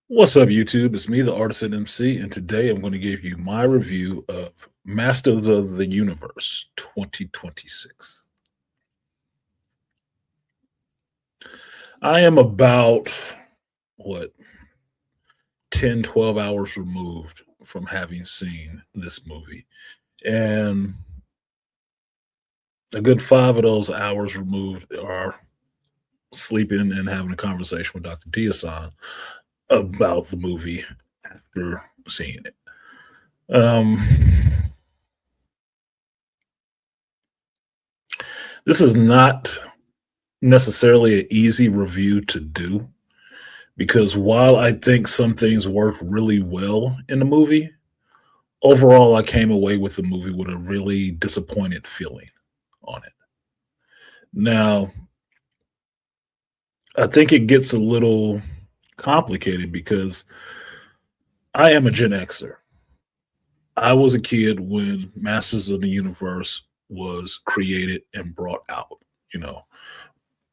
What's up, YouTube? It's me, the Artisan MC, and today I'm going to give you my review of Masters of the Universe 2026. I am about, what, 10, 12 hours removed from having seen this movie. And a good 5 of those hours removed are sleeping and having a conversation with Dr. Tia-san about the movie after seeing it. This is not necessarily an easy review to do because while I think some things work really well in the movie, overall I came away with the movie with a really disappointed feeling on it. Now, I think it gets a little complicated because I am a Gen Xer. I was a kid when Masters of the Universe was created and brought out, you know,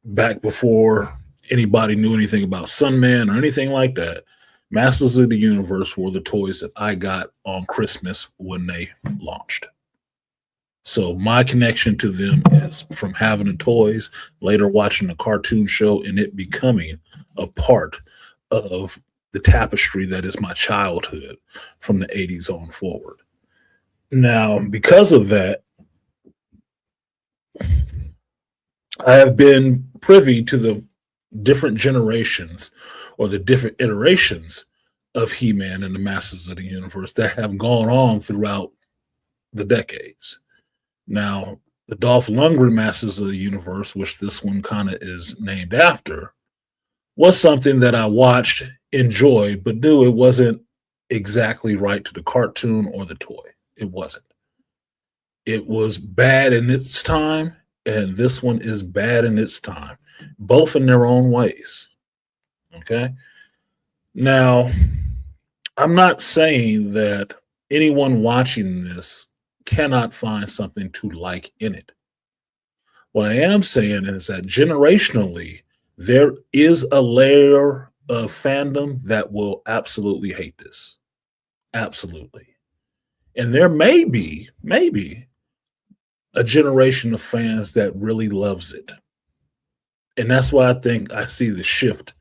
back before anybody knew anything about Sunman or anything like that. Masters of the Universe were the toys that I got on Christmas when they launched. So my connection to them is from having the toys, later watching the cartoon show, and it becoming a part of the tapestry that is my childhood from the 80s on forward. Now, because of that, I have been privy to the different generations or the different iterations of He-Man and the Masters of the Universe that have gone on throughout the decades. Now, the Dolph Lundgren Masters of the Universe, which this one kind of is named after, was something that I watched, enjoyed, but knew it wasn't exactly right to the cartoon or the toy. It wasn't. It was bad in its time, and this one is bad in its time, both in their own ways. Okay. Now, I'm not saying that anyone watching this cannot find something to like in it. What I am saying is that generationally, there is a layer of fandom that will absolutely hate this. Absolutely. And there maybe a generation of fans that really loves it. And that's why I think I see the shift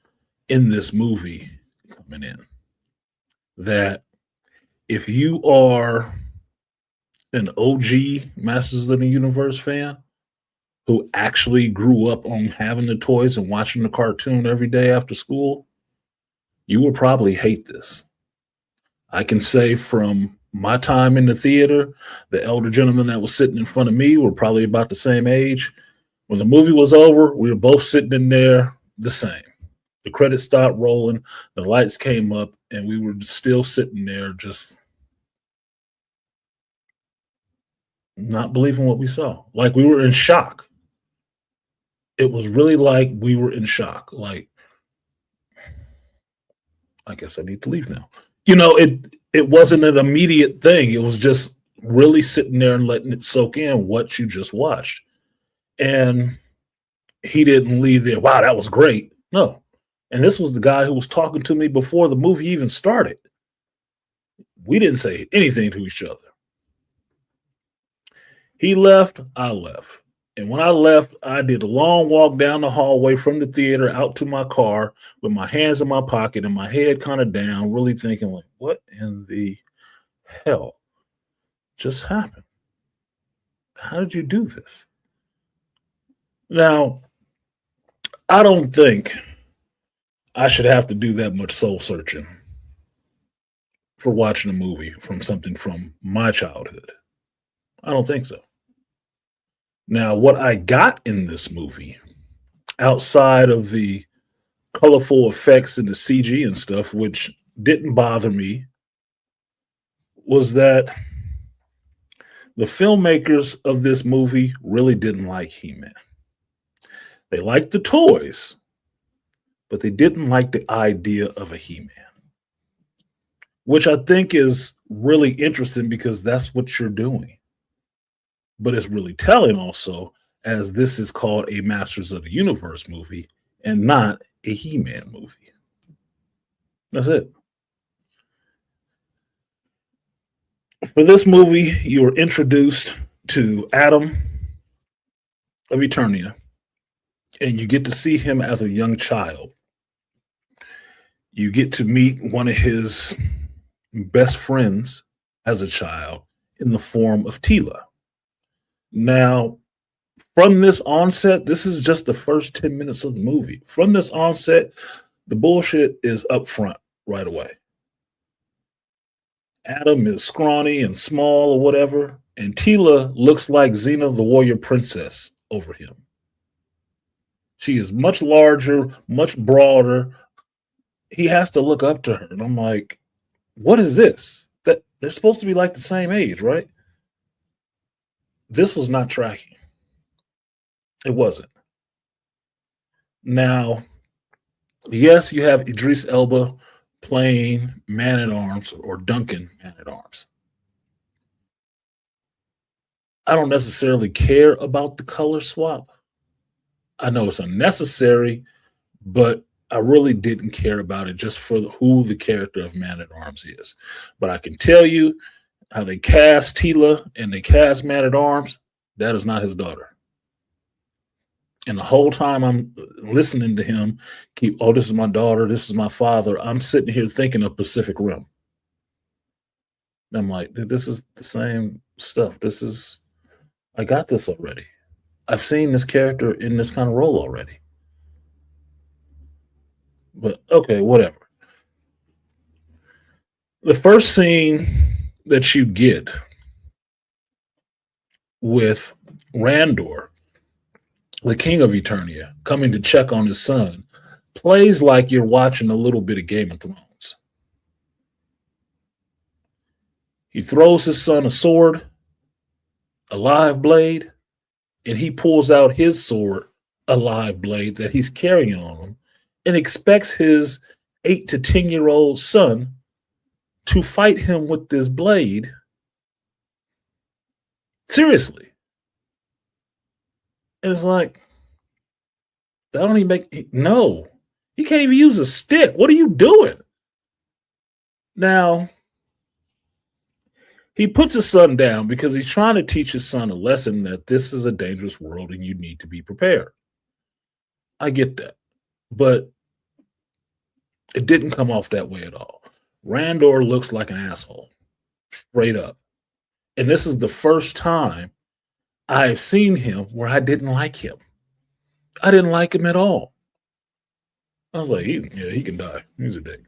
in this movie coming in. That if you are an OG Masters of the Universe fan who actually grew up on having the toys and watching the cartoon every day after school, you will probably hate this. I can say from my time in the theater, the elder gentleman that was sitting in front of me were probably about the same age. When the movie was over, we were both sitting in there the same. The credits stopped rolling, the lights came up, and we were still sitting there just not believing what we saw. Like we were in shock. It was really like we were in shock. Like, I guess I need to leave now. It wasn't an immediate thing. It was just really sitting there and letting it soak in what you just watched. And he didn't leave there. Wow, that was great. No. And this was the guy who was talking to me before the movie even started. We didn't say anything to each other. He left, I left. And when I left, I did a long walk down the hallway from the theater out to my car with my hands in my pocket and my head kind of down, really thinking, like, what in the hell just happened? How did you do this? Now, I don't think I should have to do that much soul searching for watching a movie from something from my childhood. I don't think so. Now, what I got in this movie, outside of the colorful effects and the CG and stuff, which didn't bother me, was that the filmmakers of this movie really didn't like He Man. They liked the toys, but they didn't like the idea of a He Man, which I think is really interesting because that's what you're doing. But it's really telling also, as this is called a Masters of the Universe movie and not a He Man movie. That's it. For this movie, you are introduced to Adam of Eternia, and you get to see him as a young child. You get to meet one of his best friends as a child in the form of Tila. Now, from this onset, this is just the first 10 minutes of the movie. From this onset, the bullshit is up front right away. Adam is scrawny and small or whatever, and Tila looks like Xena the Warrior Princess over him. She is much larger, much broader. He has to look up to her. And I'm like, what is this? That they're supposed to be like the same age, right? This was not tracking. It wasn't. Now, yes, you have Idris Elba playing Man at Arms or Duncan Man at Arms. I don't necessarily care about the color swap. I know it's unnecessary, but I really didn't care about it just for who the character of Man at Arms is. But I can tell you how they cast Tila and they cast Man at Arms, that is not his daughter. And the whole time I'm listening to him keep, oh, this is my daughter, this is my father, I'm sitting here thinking of Pacific Rim. I'm like, this is the same stuff. I got this already. I've seen this character in this kind of role already. But okay, whatever. The first scene that you get with Randor, the king of Eternia, coming to check on his son, plays like you're watching a little bit of Game of Thrones. He throws his son a sword, a live blade, and he pulls out his sword, a live blade that he's carrying on him, and expects his 8 to 10-year-old son to fight him with this blade. Seriously. And it's like, that don't even make, no. You can't even use a stick. What are you doing? Now, he puts his son down because he's trying to teach his son a lesson that this is a dangerous world and you need to be prepared. I get that. But it didn't come off that way at all. Randor looks like an asshole, straight up. And this is the first time I've seen him where I didn't like him. I didn't like him at all. I was like, he can die. He's a dick.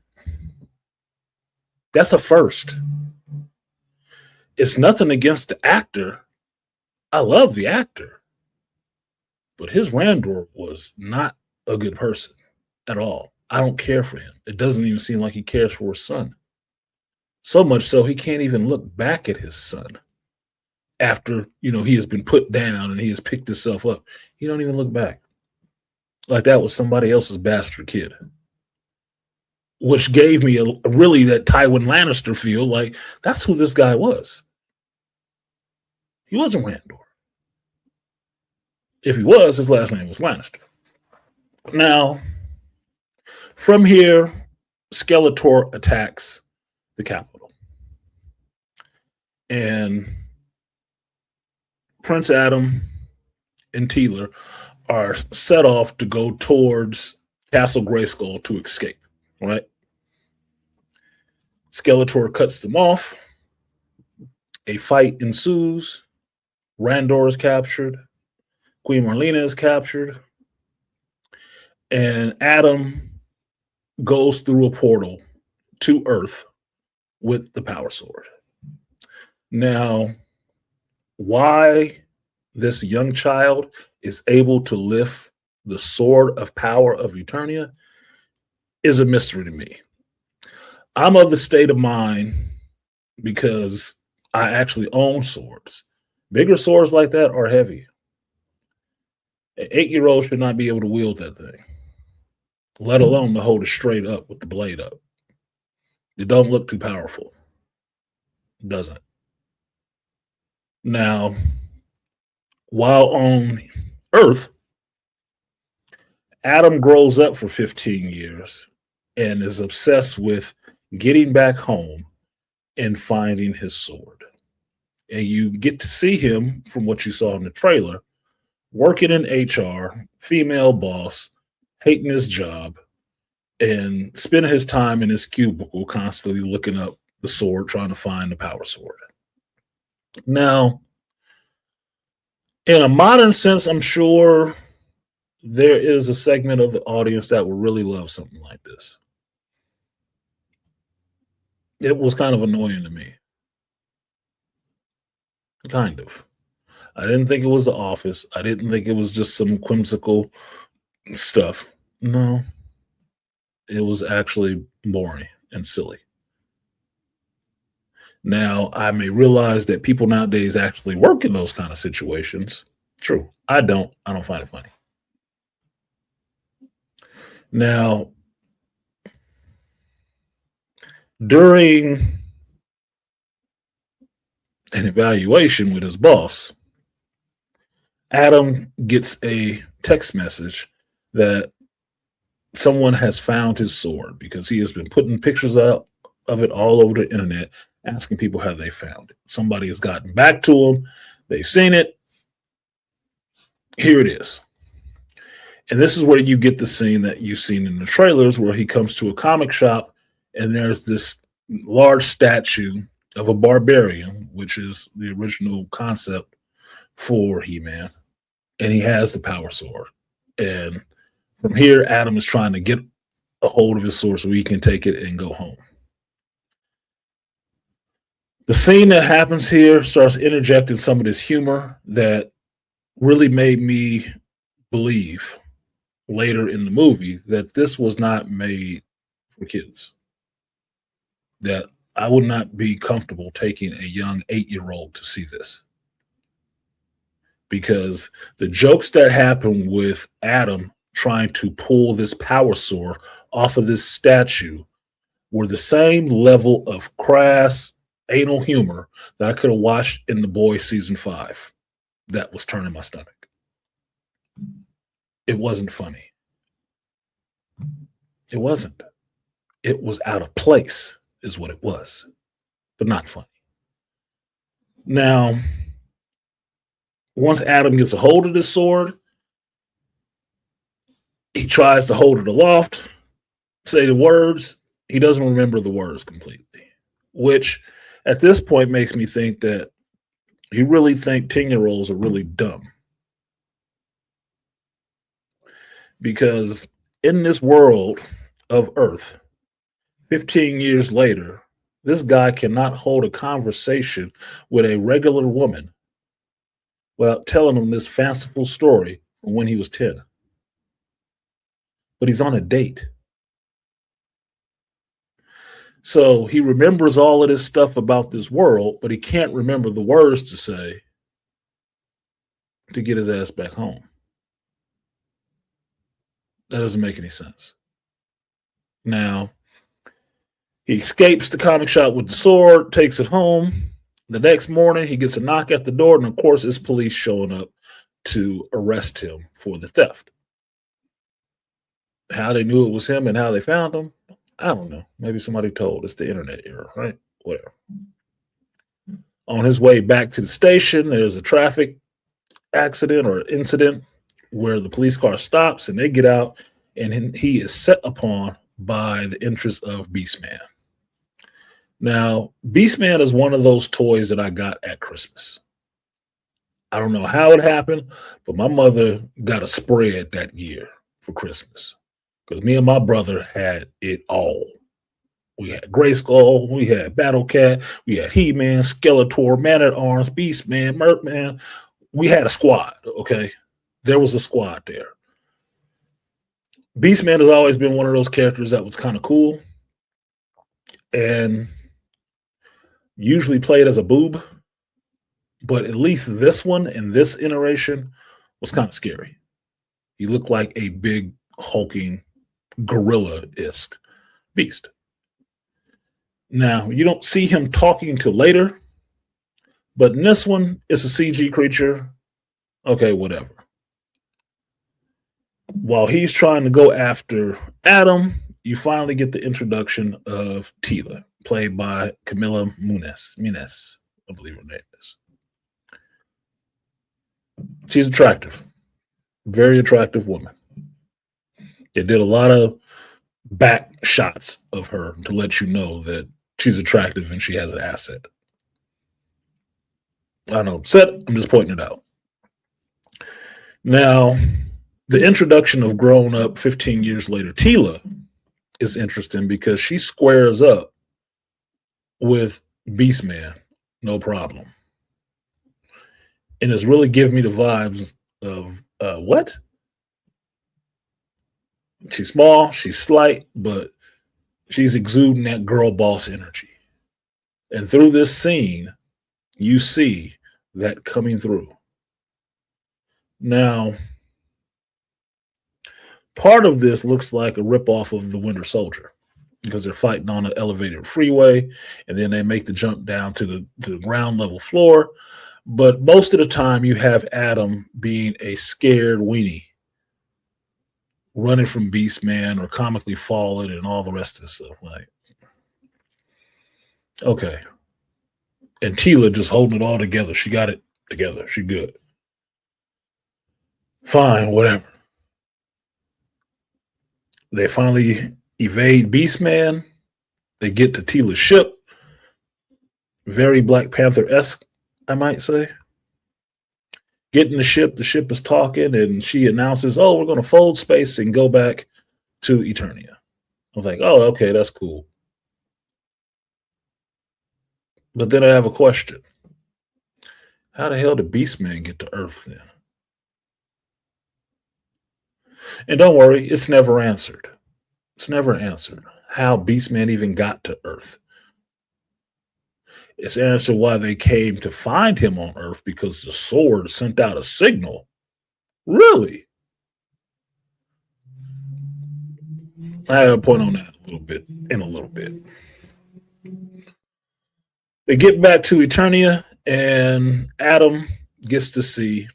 That's a first. It's nothing against the actor. I love the actor. But his Randor was not a good person at all. I don't care for him. It doesn't even seem like he cares for his son. So much so he can't even look back at his son after, he has been put down and he has picked himself up. He don't even look back. Like that was somebody else's bastard kid. Which gave me really that Tywin Lannister feel like that's who this guy was. He wasn't Randor. If he was, his last name was Lannister. Now, from here, Skeletor attacks the capital. And Prince Adam and Tila are set off to go towards Castle Grayskull to escape, right? Skeletor cuts them off. A fight ensues. Randor is captured. Queen Marlena is captured. And Adam goes through a portal to Earth with the power sword. Now, why this young child is able to lift the sword of power of Eternia is a mystery to me. I'm of the state of mind because I actually own swords. Bigger swords like that are heavy. An 8-year old should not be able to wield that thing, let alone to hold it straight up with the blade up. It don't look too powerful. It doesn't. Now, while on Earth, Adam grows up for 15 years and is obsessed with getting back home and finding his sword. And you get to see him, from what you saw in the trailer, working in HR, female boss, hating his job, and spending his time in his cubicle constantly looking up the sword, trying to find the power sword. Now, in a modern sense, I'm sure there is a segment of the audience that will really love something like this. It was kind of annoying to me. Kind of. I didn't think it was The Office. I didn't think it was just some whimsical stuff. No, it was actually boring and silly. Now, I may realize that people nowadays actually work in those kind of situations. True. I don't. I don't find it funny. Now, during an evaluation with his boss, Adam gets a text message that someone has found his sword because he has been putting pictures out of it all over the internet, asking people how they found it. Somebody has gotten back to him. They've seen it. Here it is. And this is where you get the scene that you've seen in the trailers where he comes to a comic shop and there's this large statue of a barbarian, which is the original concept for He-Man. And he has the power sword. And from here, Adam is trying to get a hold of his sword so he can take it and go home. The scene that happens here starts interjecting some of this humor that really made me believe later in the movie that this was not made for kids. That I would not be comfortable taking a young 8-year-old to see this. Because the jokes that happen with Adam trying to pull this power sword off of this statue were the same level of crass anal humor that I could have watched in The Boys season 5. That was turning my stomach. It wasn't funny. It wasn't. It was out of place, is what it was, but not funny. Now, once Adam gets a hold of this sword, he tries to hold it aloft, say the words. He doesn't remember the words completely, which at this point makes me think that you really think 10-year-olds are really dumb. Because in this world of Earth, 15 years later, this guy cannot hold a conversation with a regular woman without telling him this fanciful story from when he was 10. But he's on a date. So he remembers all of this stuff about this world, but he can't remember the words to say to get his ass back home. That doesn't make any sense. Now, he escapes the comic shop with the sword, takes it home. The next morning, he gets a knock at the door, and of course, it's police showing up to arrest him for the theft. How they knew it was him and how they found him, I don't know. Maybe somebody told. It's the internet era, right? Whatever. On his way back to the station, there's a traffic accident or incident where the police car stops and they get out, and he is set upon by the interest of Beastman. Now, Beastman is one of those toys that I got at Christmas. I don't know how it happened, but my mother got a spread that year for Christmas. Because me and my brother had it all. We had Grayskull, we had Battle Cat, we had He-Man, Skeletor, Man at Arms, Beastman, Merkman. We had a squad, okay? There was a squad there. Beastman has always been one of those characters that was kind of cool and usually played as a boob, but at least this one in this iteration was kind of scary. He looked like a big hulking gorilla-esque beast. Now, you don't see him talking until later, but in this one, it's a CG creature. Okay, whatever. While he's trying to go after Adam, you finally get the introduction of Teela, played by Camila Muniz, I believe her name is. She's attractive, very attractive woman. They did a lot of back shots of her to let you know that she's attractive and she has an asset. I know, set, I'm just pointing it out. Now, the introduction of grown up 15 years later, Teela, is interesting because she squares up with Beastman, no problem. And it's really giving me the vibes of what? She's small, she's slight, but she's exuding that girl boss energy. And through this scene, you see that coming through. Now, part of this looks like a ripoff of the Winter Soldier because they're fighting on an elevated freeway and then they make the jump down to the ground level floor. But most of the time, you have Adam being a scared weenie, running from Beastman or comically falling and all the rest of the stuff. Like, okay. And Teela just holding it all together. She got it together. She good. Fine, whatever. They finally evade Beastman. They get to Teela's ship. Very Black Panther-esque, I might say. Get in the ship is talking, and she announces, oh, we're going to fold space and go back to Eternia. I was like, oh, okay, that's cool. But then I have a question. How the hell did Beastman get to Earth then? And don't worry, it's never answered. It's never answered how Beastman even got to Earth. It's answered why they came to find him on Earth because the sword sent out a signal. Really? I have a point on that in a little bit. They get back to Eternia, and Adam gets to see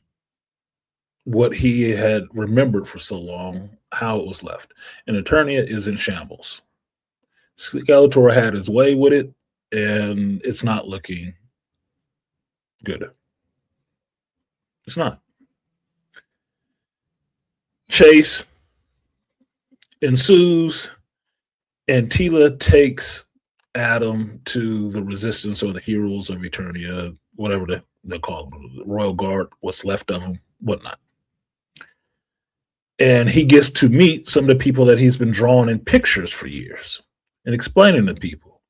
what he had remembered for so long, how it was left. And Eternia is in shambles. Skeletor had his way with it, and it's not looking good. It's not. Chase ensues, and Teela takes Adam to the Resistance or the Heroes of Eternia, whatever they call them, the Royal Guard, what's left of them, whatnot. And he gets to meet some of the people that he's been drawing in pictures for years and explaining to people.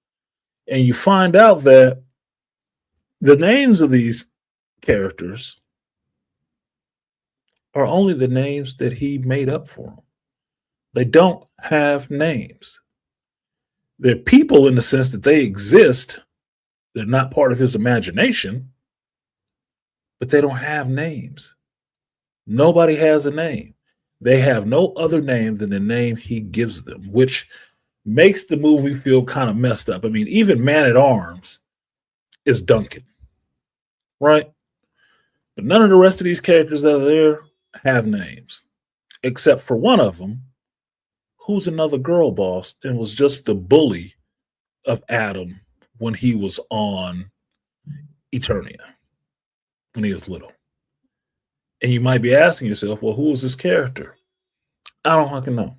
And you find out that the names of these characters are only the names that he made up for them. They don't have names. They're people in the sense that they exist. They're not part of his imagination, but they don't have names. Nobody has a name. They have no other name than the name he gives them, which makes the movie feel kind of messed up. I mean, even Man at Arms is Duncan, right? But none of the rest of these characters that are there have names, except for one of them, who's another girl boss and was just the bully of Adam when he was on Eternia, when he was little. And you might be asking yourself, well, who is this character? I don't fucking know.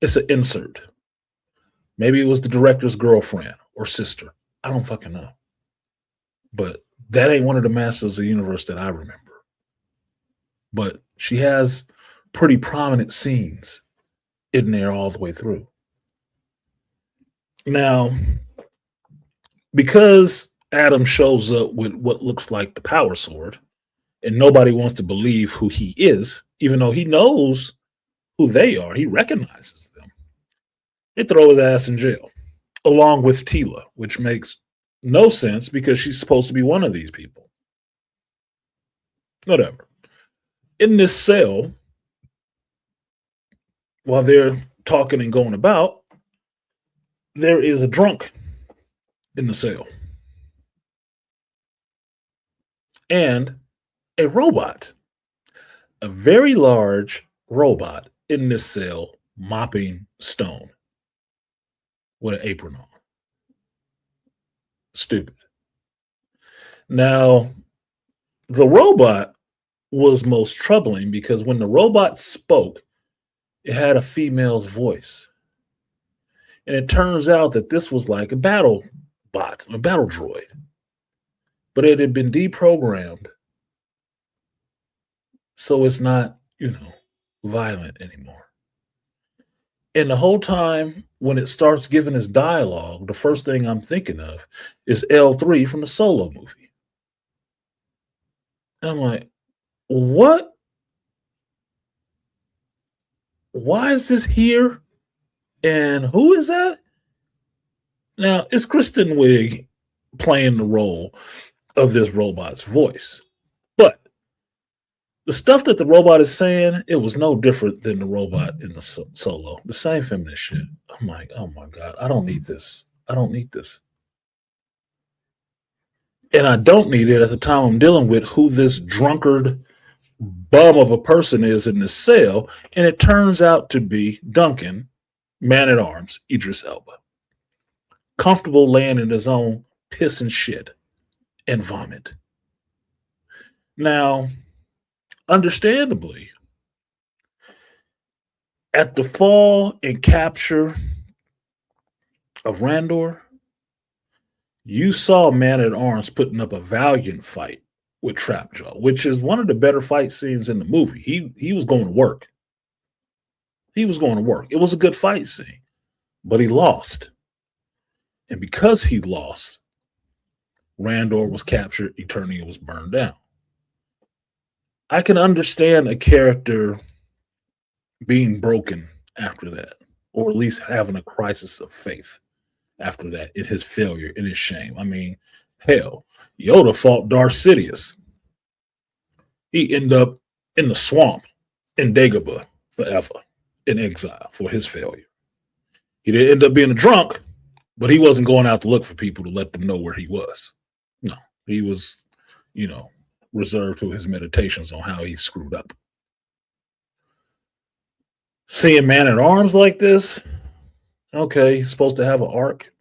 It's an insert. Maybe it was the director's girlfriend or sister. I don't fucking know. But that ain't one of the Masters of the Universe that I remember. But she has pretty prominent scenes in there all the way through. Now, because Adam shows up with what looks like the power sword, and nobody wants to believe who he is, even though he knows who they are, he recognizes them. They throw his ass in jail, along with Tila, which makes no sense because she's supposed to be one of these people. Whatever. In this cell, while they're talking and going about, there is a drunk in the cell and a robot, a very large robot in this cell mopping stone with an apron on. Stupid. Now, the robot was most troubling because when the robot spoke, it had a female's voice. And it turns out that this was like a battle bot, a battle droid. But it had been deprogrammed. So it's not, violent anymore. And the whole time when it starts giving us dialogue, the first thing I'm thinking of is L3 from the Solo movie. And I'm like, what? Why is this here? And who is that? Now, it's Kristen Wiig playing the role of this robot's voice. But the stuff that the robot is saying, it was no different than the robot in the Solo. The same feminist shit. I'm like, oh my God, I don't need this. I don't need this. And I don't need it at the time I'm dealing with who this drunkard bum of a person is in this cell. And it turns out to be Duncan, Man at Arms, Idris Elba. Comfortable laying in his own piss and shit and vomit. Now, understandably, at the fall and capture of Randor, you saw Man at Arms putting up a valiant fight with Trapjaw, which is one of the better fight scenes in the movie. He was going to work. He was going to work. It was a good fight scene, but he lost. And because he lost, Randor was captured, Eternia was burned down. I can understand a character being broken after that, or at least having a crisis of faith after that, in his failure, in his shame. I mean, hell, Yoda fought Darth Sidious. He ended up in the swamp in Dagobah forever, in exile for his failure. He didn't end up being a drunk, but he wasn't going out to look for people to let them know where he was. No, he was, reserved to his meditations on how he screwed up. Seeing Man at Arms like this, okay, he's supposed to have an arc.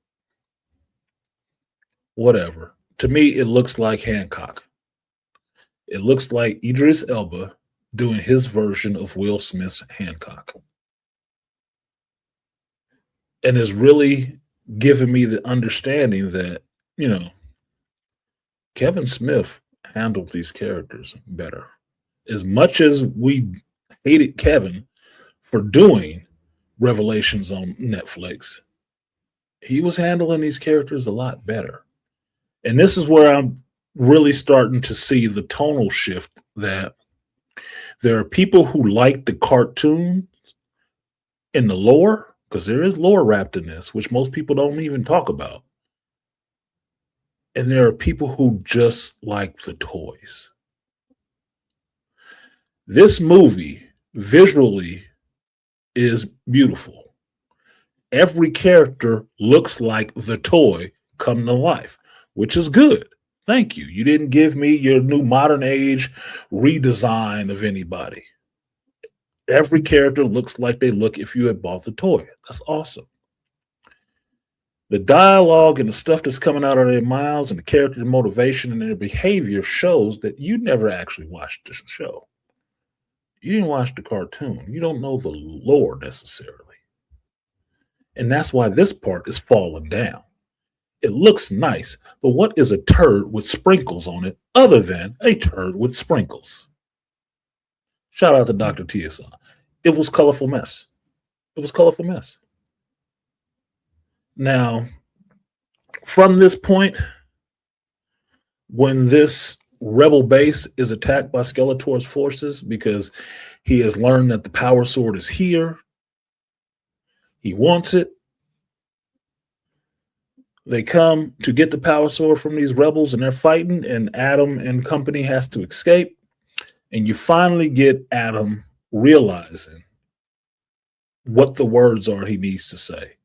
Whatever. To me, it looks like Hancock. It looks like Idris Elba doing his version of Will Smith's Hancock. And is really giving me the understanding that, Kevin Smith handled these characters better. As much as we hated Kevin for doing Revelations on Netflix, he was handling these characters a lot better. And this is where I'm really starting to see the tonal shift, that there are people who like the cartoon in the lore, because there is lore wrapped in this, which most people don't even talk about. And there are people who just like the toys. This movie visually is beautiful. Every character looks like the toy come to life, which is good. Thank you. You didn't give me your new modern age redesign of anybody. Every character looks like they look if you had bought the toy. That's awesome. The dialogue and the stuff that's coming out of their mouths and the character motivation and their behavior shows that you never actually watched the show. You didn't watch the cartoon. You don't know the lore necessarily. And that's why this part is falling down. It looks nice, but what is a turd with sprinkles on it other than a turd with sprinkles? Shout out to Dr. TSI. It was colorful mess. It was colorful mess. Now, from this point, when this rebel base is attacked by Skeletor's forces because he has learned that the power sword is here, he wants it. They come to get the power sword from these rebels and they're fighting, and Adam and company has to escape. And you finally get Adam realizing what the words are he needs to say.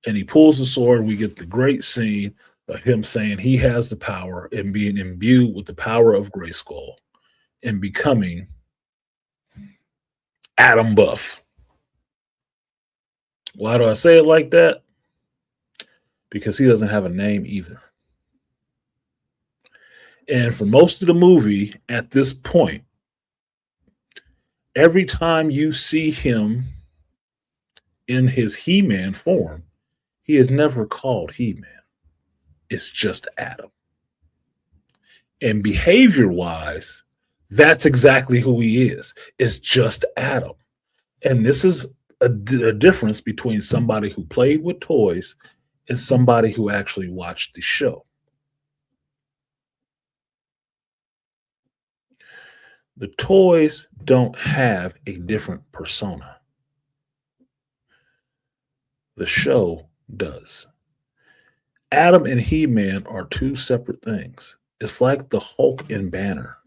And he pulls the sword. We get the great scene of him saying he has the power and being imbued with the power of Grayskull and becoming Adam Buff. Why do I say it like that? Because he doesn't have a name either. And for most of the movie at this point, every time you see him in his He-Man form, he is never called He-Man. It's just Adam. And behavior-wise, that's exactly who he is. It's just Adam. And this is a difference between somebody who played with toys and somebody who actually watched the show. The toys don't have a different persona. The show does. Adam and He-Man are two separate things. It's like the Hulk and Banner.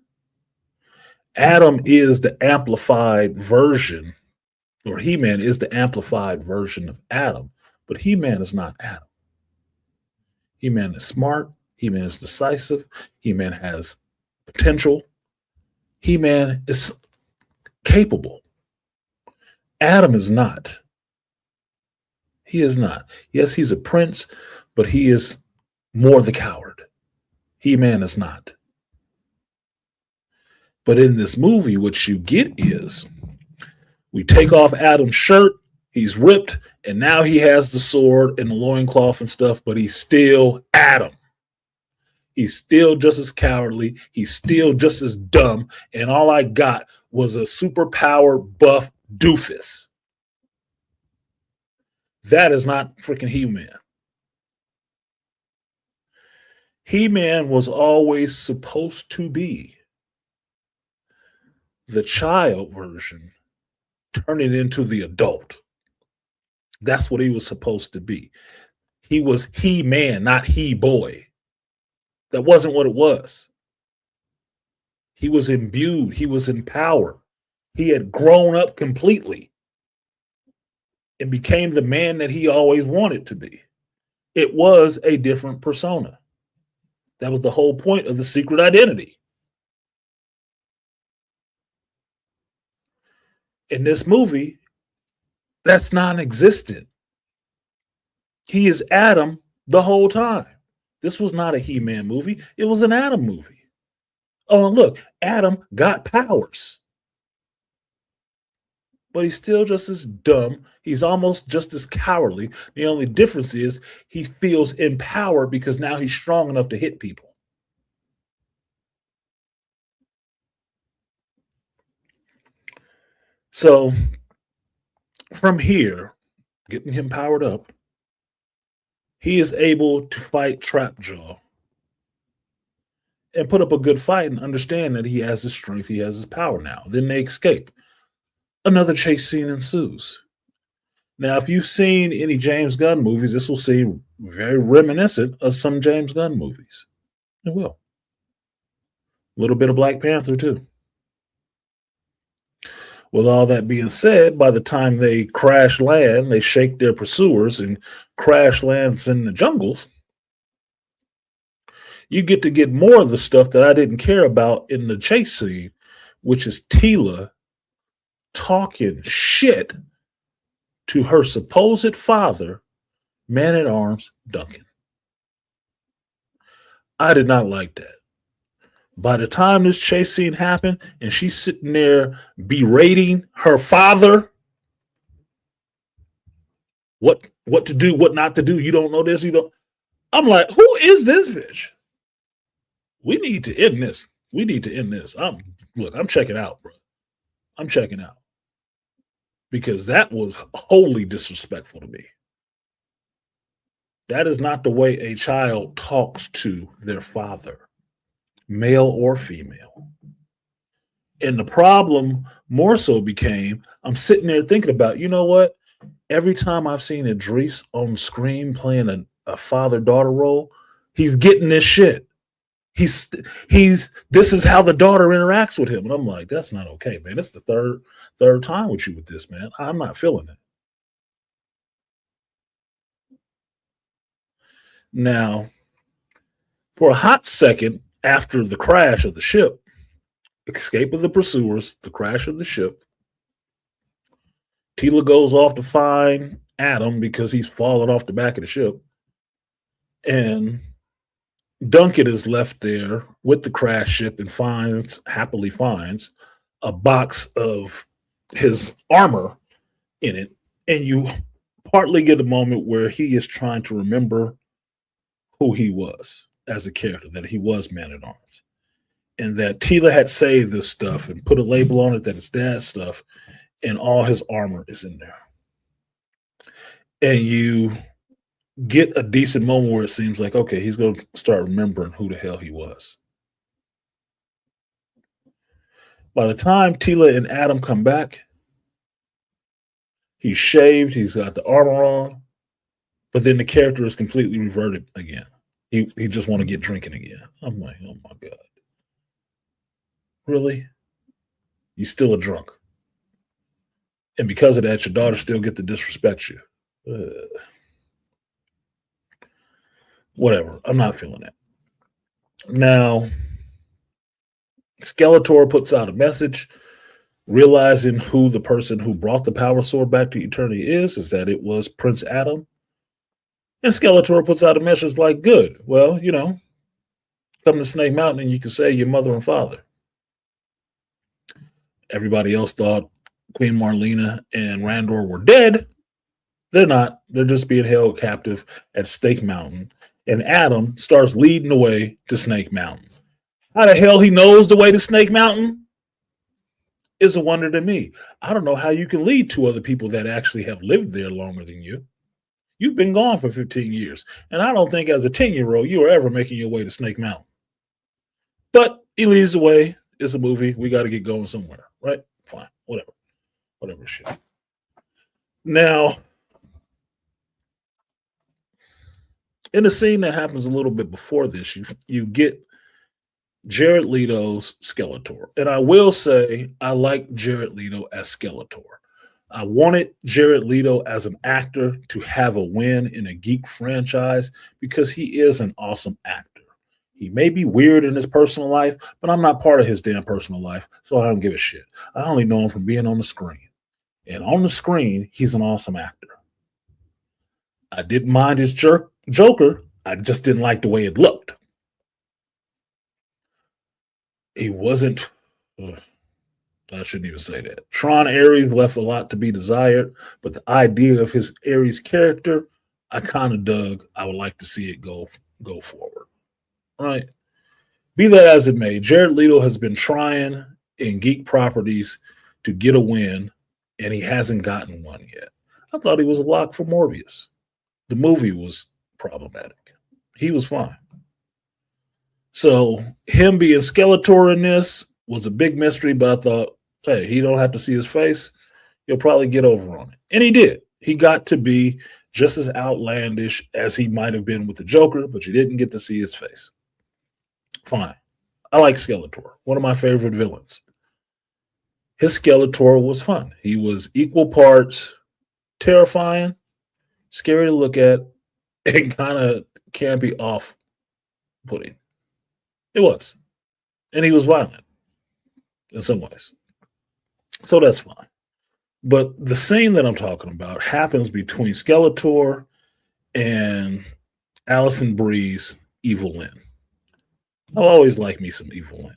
Adam is the amplified version, or He-Man is the amplified version of Adam, but He-Man is not Adam. He-Man is smart. He-Man is decisive. He-Man has potential. He-Man is capable. Adam is not. He is not. Yes, he's a prince, but he is more the coward. He-Man is not. But in this movie, what you get is we take off Adam's shirt, he's ripped, and now he has the sword and the loincloth and stuff, but he's still Adam. He's still just as cowardly. He's still just as dumb. And all I got was a superpower buff doofus. That is not freaking He-Man. He-Man was always supposed to be the child version turning into the adult. That's what he was supposed to be. He was He-Man, not He-Boy. That wasn't what it was. He was imbued. He was empowered. He had grown up completely and became the man that he always wanted to be. It was a different persona. That was the whole point of the secret identity. In this movie, that's non-existent. He is Adam the whole time. This was not a He-Man movie. It was an Adam movie. Oh, and look, Adam got powers. But he's still just as dumb. He's almost just as cowardly. The only difference is he feels empowered because now he's strong enough to hit people. So from here, getting him powered up, he is able to fight Trapjaw and put up a good fight and understand that he has his strength, he has his power now. Then they escape. Another chase scene ensues. Now, if you've seen any James Gunn movies, this will seem very reminiscent of some James Gunn movies. It will. A little bit of Black Panther, too. With all that being said, by the time they crash land, they shake their pursuers and crash lands in the jungles. You get to get more of the stuff that I didn't care about in the chase scene, which is Teela talking shit to her supposed father, Man-at-Arms Duncan. I did not like that. By the time this chase scene happened and she's sitting there berating her father, what to do, what not to do, you don't know this, you don't. I'm like, who is this bitch? We need to end this. We need to end this. I'm checking out, bro. I'm checking out because that was wholly disrespectful to me. That is not the way a child talks to their father, male or female. And the problem more so became I'm sitting there thinking about, you know what? Every time I've seen Idris on screen playing a father daughter role, he's getting this shit. He's this is how the daughter interacts with him. And I'm like, that's not okay, man. It's the third time with you with this, man. I'm not feeling it. Now, for a hot second after the crash of the ship, escape of the pursuers, the crash of the ship, Tila goes off to find Adam because he's fallen off the back of the ship. And Duncan is left there with the crash ship and happily finds a box of his armor in it. And you partly get a moment where he is trying to remember who he was as a character, that he was Man at Arms. And that Tila had saved this stuff and put a label on it that it's dad's stuff, and all his armor is in there. And you get a decent moment where it seems like, okay, he's going to start remembering who the hell he was. By the time Tila and Adam come back, he's shaved, he's got the armor on, but then the character is completely reverted again. He just want to get drinking again. I'm like, oh my God. Really? You still a drunk. And because of that, your daughter still get to disrespect you. Whatever. I'm not feeling that. Now, Skeletor puts out a message, realizing who the person who brought the power sword back to eternity is that it was Prince Adam. And Skeletor puts out a message like, good. Well, come to Snake Mountain and you can say your mother and father. Everybody else thought Queen Marlena and Randor were dead. They're not. They're just being held captive at Snake Mountain. And Adam starts leading the way to Snake Mountain. How the hell he knows the way to Snake Mountain is a wonder to me. I don't know how you can lead two other people that actually have lived there longer than you. You've been gone for 15 years. And I don't think as a 10-year-old you were ever making your way to Snake Mountain. But he leads the way. It's a movie. We got to get going somewhere, right? Fine. Whatever shit. Now, in a scene that happens a little bit before this, you get Jared Leto's Skeletor. And I will say I like Jared Leto as Skeletor. I wanted Jared Leto as an actor to have a win in a geek franchise because he is an awesome actor. He may be weird in his personal life, but I'm not part of his damn personal life, so I don't give a shit. I only know him from being on the screen. And on the screen, he's an awesome actor. I didn't mind his Joker. I just didn't like the way it looked. He wasn't... I shouldn't even say that. Tron Ares left a lot to be desired, but the idea of his Ares character, I kind of dug. I would like to see it go forward. Right? Be that as it may, Jared Leto has been trying in geek properties to get a win, and he hasn't gotten one yet. I thought he was a lock for Morbius. The movie was problematic. He was fine. So him being Skeletor in this was a big mystery, but I thought, hey, he don't have to see his face. He'll probably get over on it. And he did. He got to be just as outlandish as he might have been with the Joker, but you didn't get to see his face. Fine. I like Skeletor. One of my favorite villains. His Skeletor was fun. He was equal parts terrifying, scary to look at, and kind of campy off-putting. It was. And he was violent in some ways. So that's fine. But the scene that I'm talking about happens between Skeletor and Alison Brie's Evil-Lyn. I've always liked me some Evil-Lyn.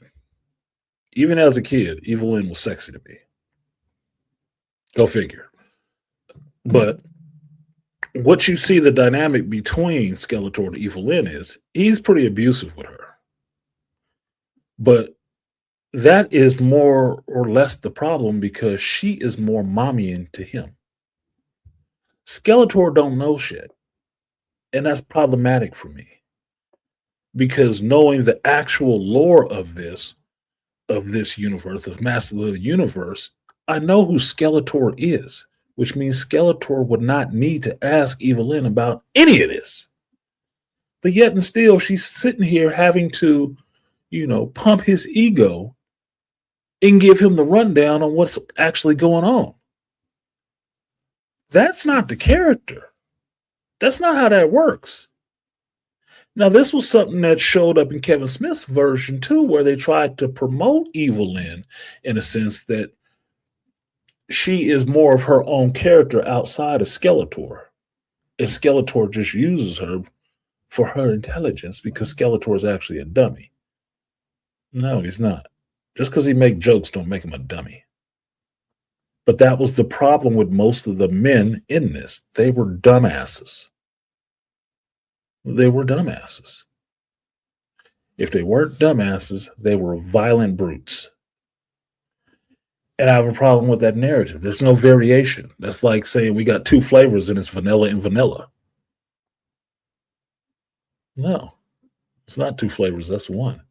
Even as a kid, Evil-Lyn was sexy to me. Go figure. But what you see the dynamic between Skeletor and Evil-Lyn is he's pretty abusive with her. But That is more or less the problem because she is more mommying to him. Skeletor don't know shit, and that's problematic for me because knowing the actual lore of this universe, of Master of the Universe, I know who Skeletor is, which means Skeletor would not need to ask Evelyn about any of this. But yet and still, she's sitting here having to, pump his ego and give him the rundown on what's actually going on. That's not the character. That's not how that works. Now, this was something that showed up in Kevin Smith's version too, where they tried to promote Evelyn in a sense that she is more of her own character outside of Skeletor. And Skeletor just uses her for her intelligence because Skeletor is actually a dummy. No, he's not. Just because he make jokes don't make him a dummy. But that was the problem with most of the men in this. They were dumbasses. They were dumbasses. If they weren't dumbasses, they were violent brutes. And I have a problem with that narrative. There's no variation. That's like saying we got two flavors and it's vanilla and vanilla. No, it's not two flavors. That's one.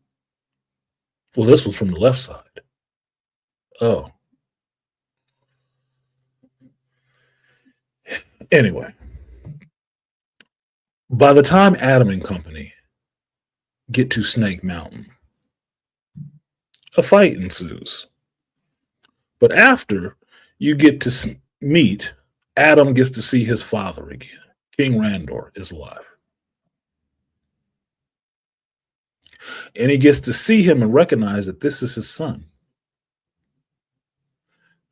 Well, this was from the left side. Oh. Anyway, by the time Adam and company get to Snake Mountain, a fight ensues. But after you get to meet, Adam gets to see his father again. King Randor is alive. And he gets to see him and recognize that this is his son.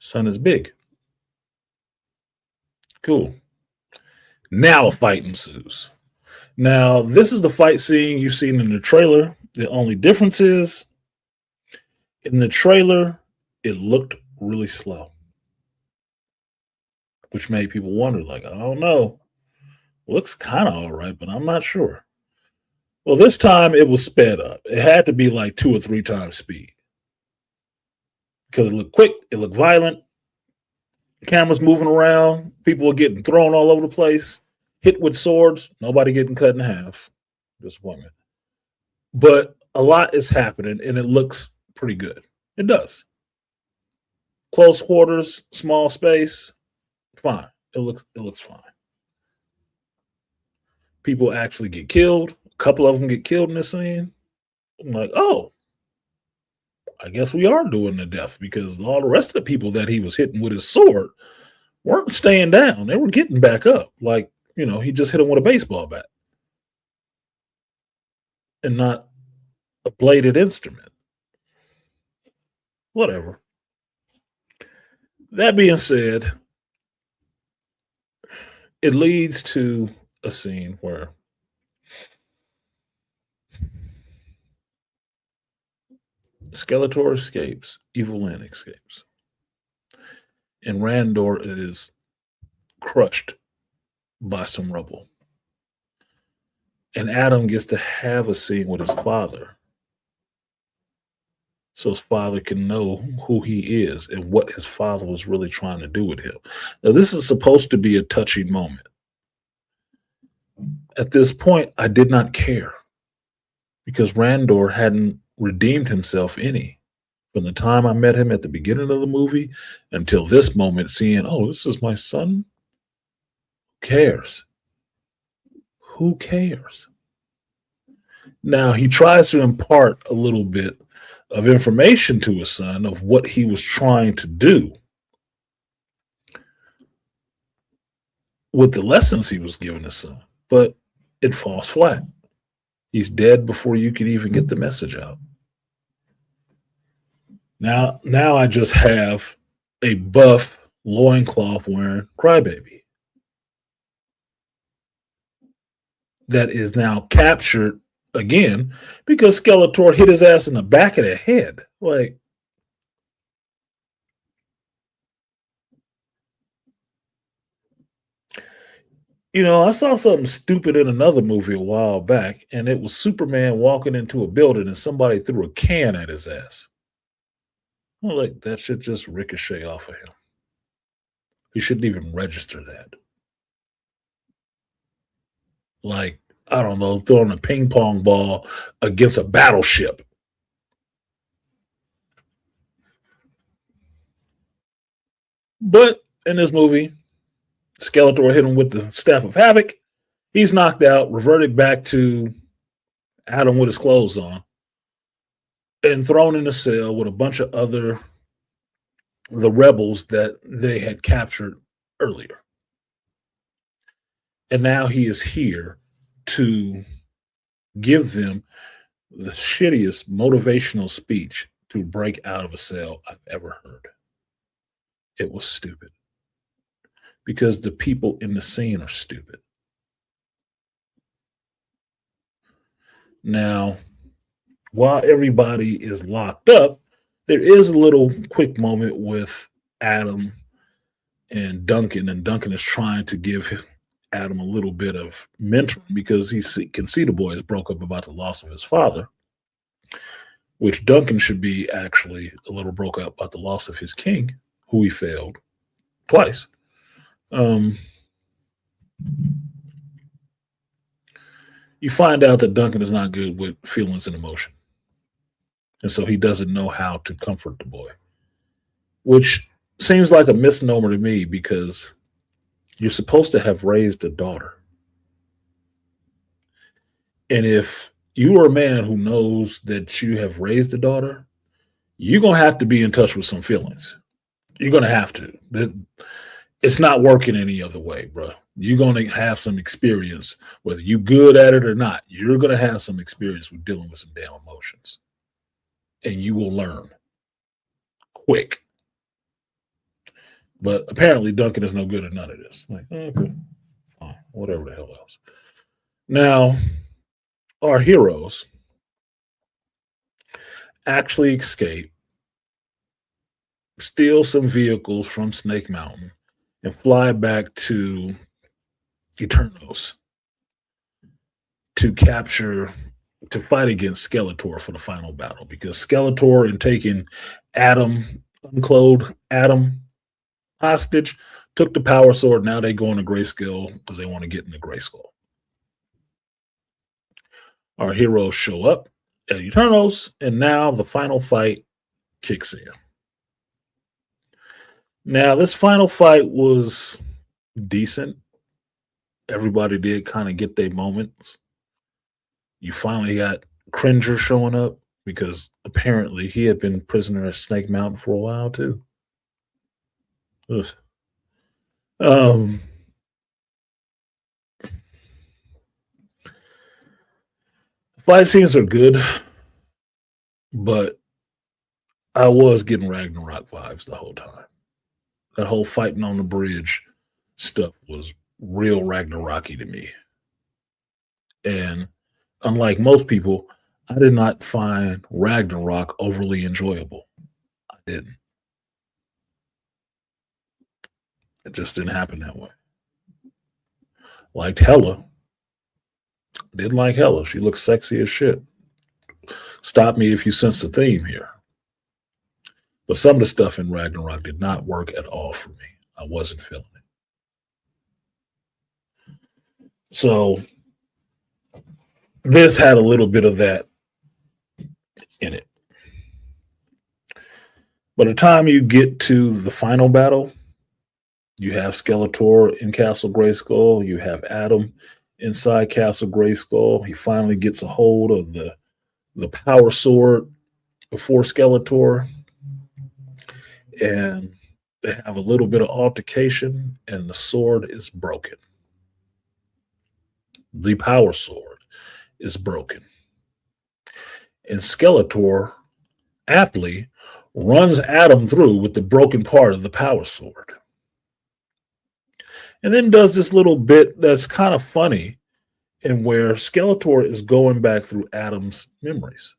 Son is big. Cool. Now a fight ensues. Now, this is the fight scene you've seen in the trailer. The only difference is in the trailer, it looked really slow, which made people wonder, like, I don't know. Looks kind of all right, but I'm not sure. Well, this time it was sped up. It had to be like 2 or 3 times speed because it looked quick, it looked violent. Cameras moving around, people were getting thrown all over the place, hit with swords, nobody getting cut in half. Disappointment. But a lot is happening and it looks pretty good. It does. Close quarters, small space, fine. It looks fine. People actually get killed. A couple of them get killed in this scene. I'm like, oh, I guess we are doing the death because all the rest of the people that he was hitting with his sword weren't staying down. They were getting back up. Like, he just hit him with a baseball bat and not a bladed instrument. Whatever. That being said, it leads to a scene where Skeletor escapes, Evelyn escapes, and Randor is crushed by some rubble. And Adam gets to have a scene with his father so his father can know who he is and what his father was really trying to do with him. Now, this is supposed to be a touching moment. At this point, I did not care because Randor hadn't redeemed himself any. From the time I met him at the beginning of the movie until this moment, seeing, oh, this is my son. Who cares? Who cares? Now, he tries to impart a little bit of information to his son of what he was trying to do with the lessons he was giving his son, but it falls flat. He's dead before you could even get the message out. Now I just have a buff loincloth wearing crybaby that is now captured again because Skeletor hit his ass in the back of the head. Like, I saw something stupid in another movie a while back, and it was Superman walking into a building and somebody threw a can at his ass. Well, like that should just ricochet off of him. He shouldn't even register that. Like, I don't know, throwing a ping pong ball against a battleship. But in this movie, Skeletor hit him with the Staff of Havoc. He's knocked out, reverted back to Adam with his clothes on, and thrown in a cell with a bunch of the rebels that they had captured earlier. And now he is here to give them the shittiest motivational speech to break out of a cell I've ever heard. It was stupid because the people in the scene are stupid. Now, while everybody is locked up, there is a little quick moment with Adam and Duncan is trying to give Adam a little bit of mentoring because can see the boys broke up about the loss of his father, which Duncan should be actually a little broke up about the loss of his king, who he failed twice. You find out that Duncan is not good with feelings and emotion. And so he doesn't know how to comfort the boy, which seems like a misnomer to me because you're supposed to have raised a daughter. And if you are a man who knows that you have raised a daughter, you're going to have to be in touch with some feelings. You're going to have to. It's not working any other way, bro. You're going to have some experience, whether you're good at it or not. You're going to have some experience with dealing with some damn emotions. And you will learn quick. But apparently Duncan is no good at none of this. Like, okay, fine, whatever the hell else. Now, our heroes actually escape, steal some vehicles from Snake Mountain, and fly back to Eternos to fight against Skeletor for the final battle. Because Skeletor, in taking unclothed Adam hostage, took the power sword. Now they go into Grayskull because they want to get into Grayskull. Our heroes show up at Eternos, and now the final fight kicks in. Now, this final fight was decent. Everybody did kind of get their moments. You finally got Cringer showing up because apparently he had been prisoner at Snake Mountain for a while too. The fight scenes are good, but I was getting Ragnarok vibes the whole time. That whole fighting on the bridge stuff was real Ragnaroky to me. And unlike most people, I did not find Ragnarok overly enjoyable. I didn't. It just didn't happen that way. Liked Hela. Didn't like Hela. She looks sexy as shit. Stop me if you sense the theme here. But some of the stuff in Ragnarok did not work at all for me. I wasn't feeling it. So this had a little bit of that in it. By the time you get to the final battle, you have Skeletor in Castle Grayskull. You have Adam inside Castle Grayskull. He finally gets a hold of the power sword before Skeletor. And they have a little bit of altercation, and the sword is broken. The power sword is broken. And Skeletor aptly runs Adam through with the broken part of the power sword. And then does this little bit that's kind of funny, in where Skeletor is going back through Adam's memories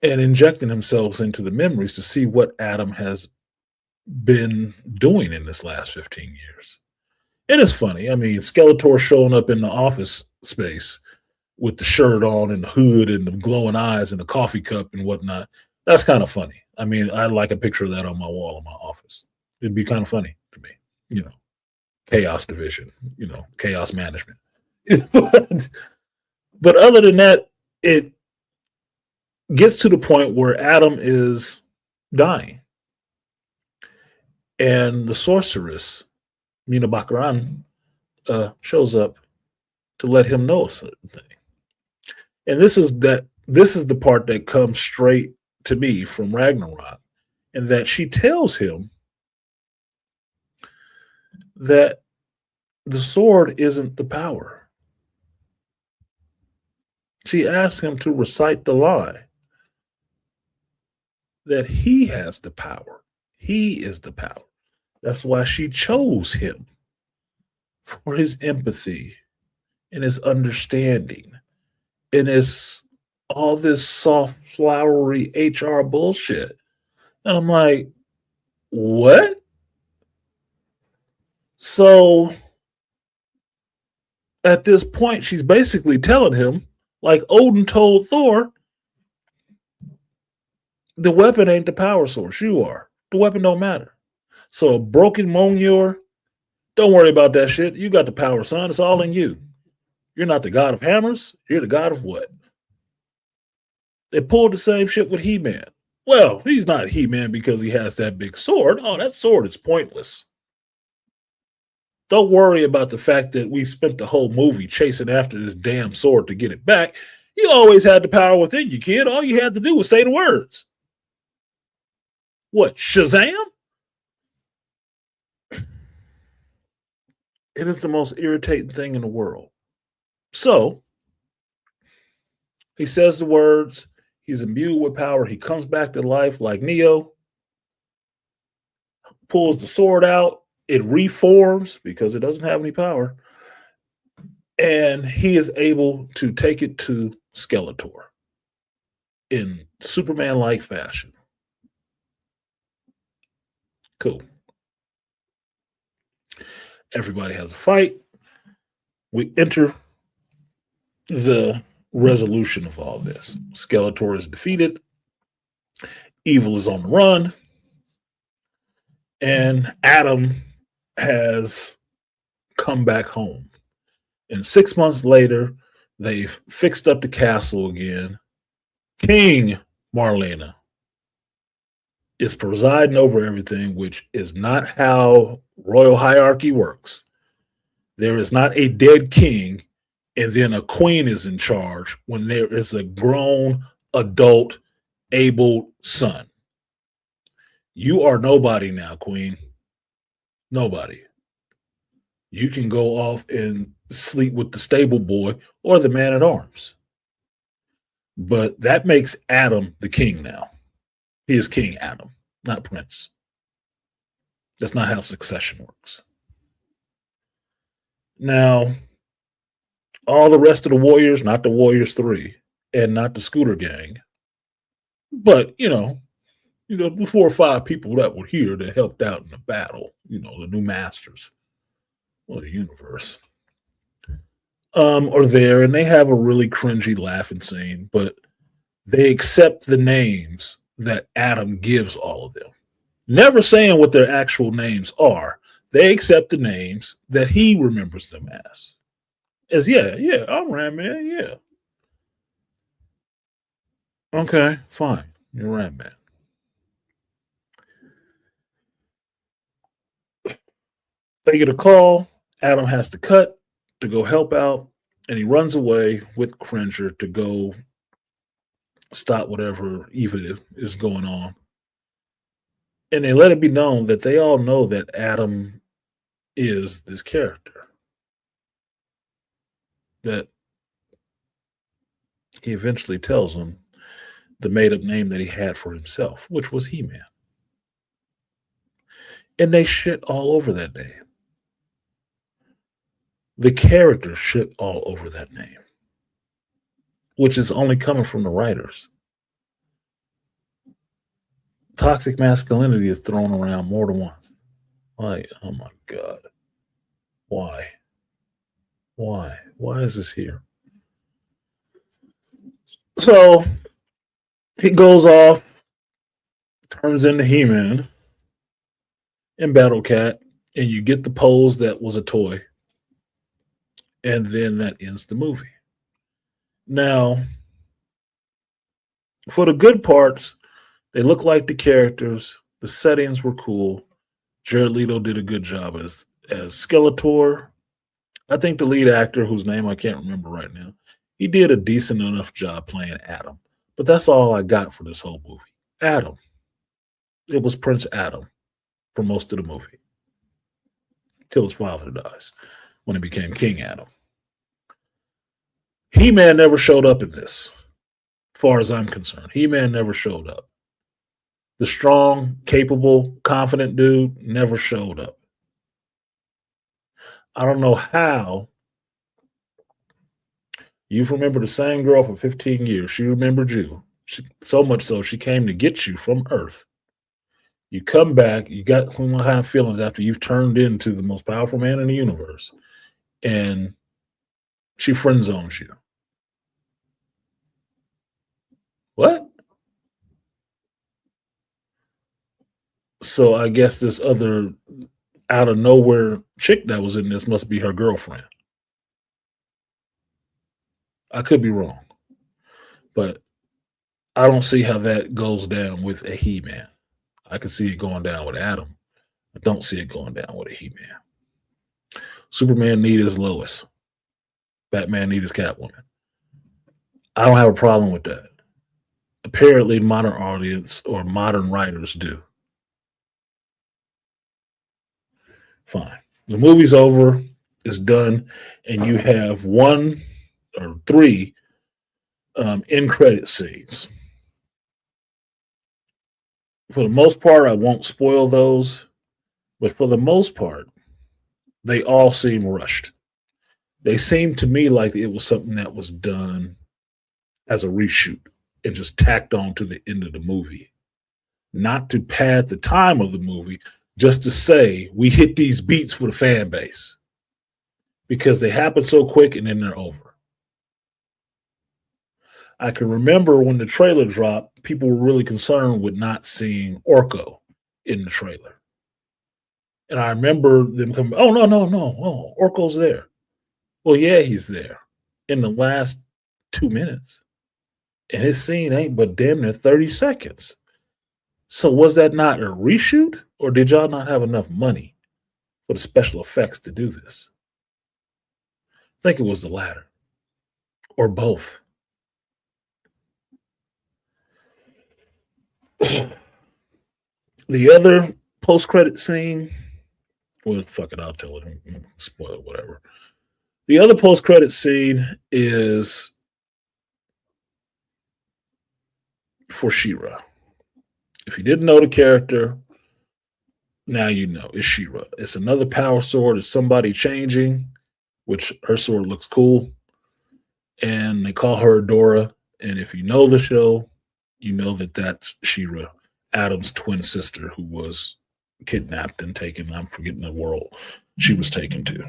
and injecting himself into the memories to see what Adam has been doing in this last 15 years. And it's funny. I mean, Skeletor showing up in the office space with the shirt on and the hood and the glowing eyes and the coffee cup and whatnot. That's kind of funny. I mean, I'd like a picture of that on my wall in my office. It'd be kind of funny to me, you know, chaos division, chaos management. but other than that, it gets to the point where Adam is dying. And the sorceress, Mina Bakaran, shows up to let him know a certain thing. And this is the part that comes straight to me from Ragnarok, and that she tells him that the sword isn't the power. She asks him to recite the lie that he has the power. He is the power. That's why she chose him, for his empathy and his understanding and his all this soft, flowery HR bullshit. And I'm like, what? So at this point, she's basically telling him, like Odin told Thor, the weapon ain't the power source. You are. The weapon don't matter. So a broken Mjolnir, don't worry about that shit. You got the power, son. It's all in you. You're not the god of hammers. You're the god of what? They pulled the same shit with He-Man. Well, he's not He-Man because he has that big sword. Oh, that sword is pointless. Don't worry about the fact that we spent the whole movie chasing after this damn sword to get it back. You always had the power within you, kid. All you had to do was say the words. What, Shazam? It is the most irritating thing in the world. So, he says the words. He's imbued with power. He comes back to life like Neo, pulls the sword out. It reforms because it doesn't have any power. And he is able to take it to Skeletor in Superman-like fashion. Cool. Everybody has a fight. We enter the resolution of all this. Skeletor is defeated. Evil is on the run. And Adam has come back home. And 6 months later, they've fixed up the castle again. King Marlena is presiding over everything, which is not how royal hierarchy works. There is not a dead king and then a queen is in charge when there is a grown, adult, able son. You are nobody now, queen. Nobody. You can go off and sleep with the stable boy or the man at arms. But that makes Adam the king now. He is King Adam, not Prince. That's not how succession works. Now, all the rest of the Warriors, not the Warriors 3, and not the Scooter Gang, but, the 4 or 5 people that were here that helped out in the battle, the new masters of the universe, are there, and they have a really cringy laughing scene, but they accept the names that Adam gives all of them. Never saying what their actual names are. They accept the names that he remembers them as. Yeah, I'm Ram Man, yeah. Okay, fine. You're Ram Man. They get a call. Adam has to cut to go help out, and he runs away with Cringer to go stop whatever evil is going on. And they let it be known that they all know that Adam is this character. That he eventually tells them the made-up name that he had for himself, which was He-Man. And they shit all over that name. The character shit all over that name, which is only coming from the writers. Toxic masculinity is thrown around more than once. Like, oh my God. Why? Why? Why is this here? So he goes off turns into He-Man and Battle Cat, and you get the pose that was a toy, and then that ends the movie. Now, for the good parts, they look like the characters. The settings were cool. Jared Leto did a good job as Skeletor. I think the lead actor, whose name I can't remember right now, he did a decent enough job playing Adam. But that's all I got for this whole movie. Adam. It was Prince Adam for most of the movie till his father dies when he became King Adam. He-Man never showed up in this, as far as I'm concerned. He-Man never showed up. The strong, capable, confident dude never showed up. I don't know how you've remembered the same girl for 15 years. She remembered you. So much so, she came to get you from Earth. You come back, you got some kind of feelings after you've turned into the most powerful man in the universe, and she friend zones you. What? So I guess this other out of nowhere chick that was in this must be her girlfriend. I could be wrong, but I don't see how that goes down with a He Man. I can see it going down with Adam. I don't see it going down with a He Man. Superman need his Lois. Batman need his Catwoman. I don't have a problem with that. Apparently, modern audience or modern writers do. Fine. The movie's over, it's done, and you have one or three end credit scenes. For the most part, I won't spoil those, but for the most part, they all seem rushed. They seem to me like it was something that was done as a reshoot and just tacked on to the end of the movie, not to pad the time of the movie, just to say we hit these beats for the fan base because they happen so quick and then they're over. I can remember when the trailer dropped, people were really concerned with not seeing Orko in the trailer. And I remember them coming, oh, no. Oh, Orko's there. Well, yeah, he's there in the last 2 minutes. And his scene ain't but damn near 30 seconds. So was that not a reshoot? Or did y'all not have enough money for the special effects to do this? I think it was the latter. Or both. The other post-credit scene, well, fuck it, I'll tell it. Spoil it, whatever. The other post-credit scene is for She-Ra. If you didn't know the character, now you know. It's She-Ra. It's another power sword. It's somebody changing, which her sword looks cool. And they call her Adora. And if you know the show, you know that that's She-Ra, Adam's twin sister, who was kidnapped and taken. I'm forgetting the world she was taken to.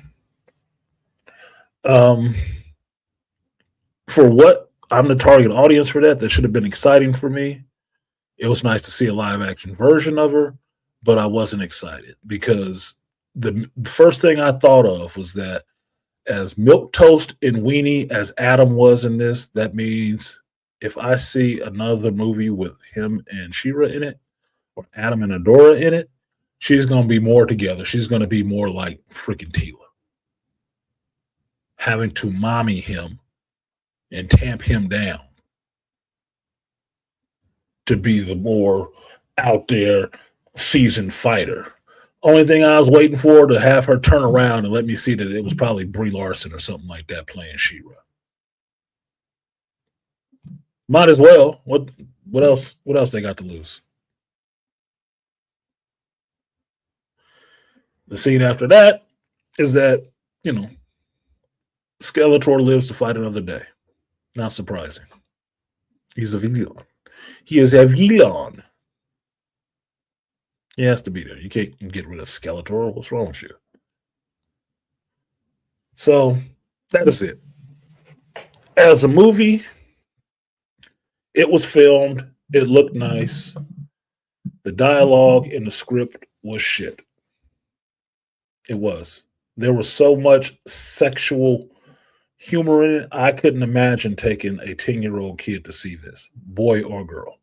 For what I'm the target audience for that should have been exciting for me. It was nice to see a live action version of her, but I wasn't excited because the first thing I thought of was that as milk toast and weenie as Adam was in this, that means if I see another movie with him and She-Ra in it, or Adam and Adora in it, she's going to be more together. She's going to be more like freaking Tila. Having to mommy him and tamp him down to be the more out there seasoned fighter. Only thing I was waiting for to have her turn around and let me see that it was probably Brie Larson or something like that playing She-Ra. Might as well. What else? What else they got to lose? The scene after that is that, Skeletor lives to fight another day. Not surprising. He's a villain. He is a villain. He has to be there. You can't get rid of Skeletor. What's wrong with you? So that is it. As a movie, it was filmed. It looked nice. The dialogue in the script was shit. It was. There was so much sexual humor in it. I couldn't imagine taking a 10-year-old kid to see this, boy or girl,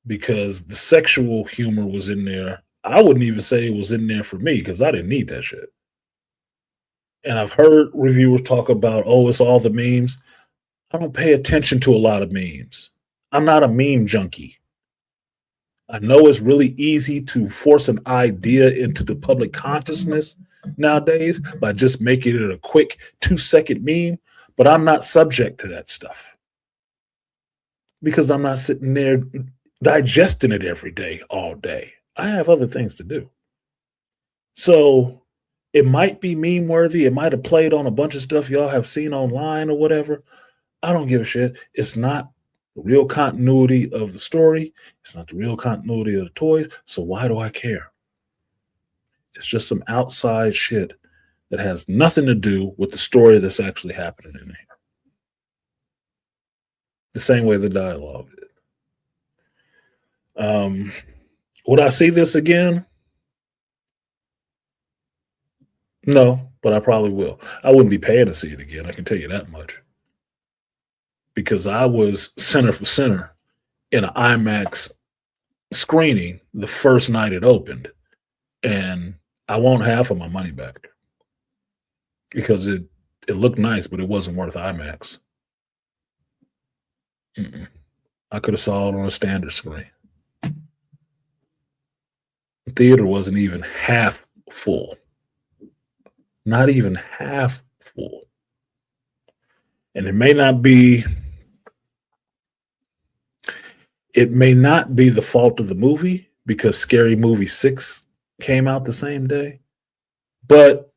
because the sexual humor was in there. I wouldn't even say it was in there for me because I didn't need that shit. And I've heard reviewers talk about, oh, it's all the memes. I don't pay attention to a lot of memes. I'm not a meme junkie. I know it's really easy to force an idea into the public consciousness nowadays by just making it a quick 2-second meme, but I'm not subject to that stuff because I'm not sitting there digesting it every day, all day. I have other things to do. So it might be meme worthy. It might have played on a bunch of stuff y'all have seen online or whatever. I don't give a shit. It's not the real continuity of the story. It's not the real continuity of the toys. So why do I care? It's just some outside shit that has nothing to do with the story that's actually happening in here. The same way the dialogue did. Would I see this again? No, but I probably will. I wouldn't be paying to see it again. I can tell you that much. Because I was center for center in an IMAX screening the first night it opened, and I want half of my money back because it looked nice, but it wasn't worth IMAX. I could have saw it on a standard screen. The theater wasn't even half full. Not even half full. And it may not be the fault of the movie because Scary Movie 6 came out the same day, but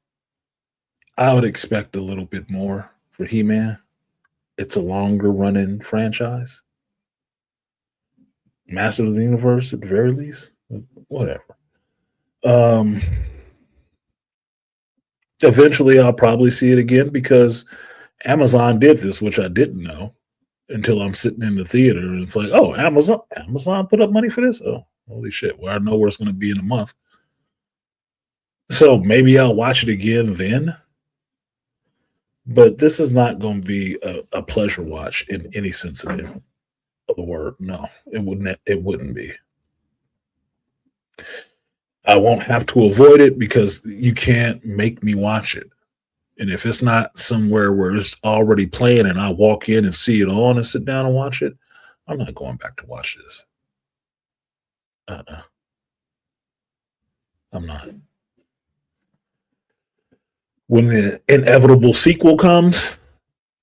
I would expect a little bit more for He-Man. It's a longer running franchise. Masters of the Universe at the very least. Whatever. Eventually I'll probably see it again because Amazon did this, which I didn't know until I'm sitting in the theater and it's like, oh, Amazon put up money for this? Oh, holy shit. Well, I know where it's going to be in a month. So maybe I'll watch it again then. But this is not going to be a pleasure watch in any sense of the word. No, it wouldn't be. I won't have to avoid it because you can't make me watch it. And if it's not somewhere where it's already playing and I walk in and see it on and sit down and watch it, I'm not going back to watch this. I'm not. When the inevitable sequel comes,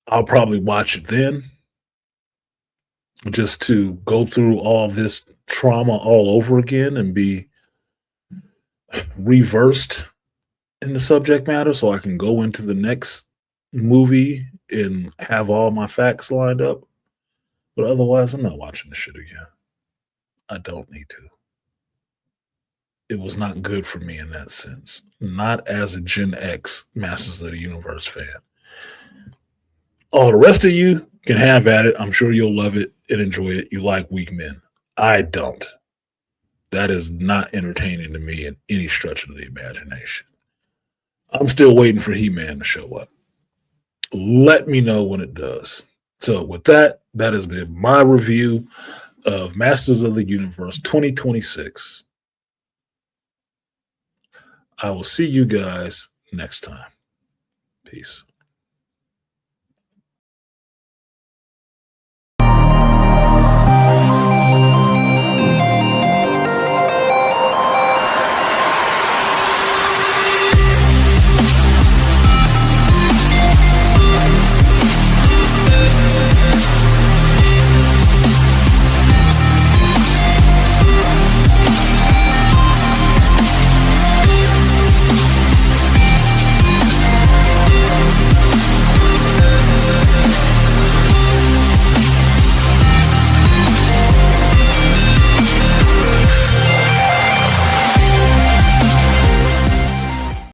I'll probably watch it then just to go through all this trauma all over again and be reversed in the subject matter so I can go into the next movie and have all my facts lined up. But otherwise, I'm not watching this shit again. I don't need to. It was not good for me in that sense. Not as a Gen X Masters of the Universe fan. All the rest of you can have at it. I'm sure you'll love it and enjoy it. You like weak men. I don't. That is not entertaining to me in any stretch of the imagination. I'm still waiting for He-Man to show up. Let me know when it does. So with that, that has been my review of Masters of the Universe 2026. I will see you guys next time. Peace.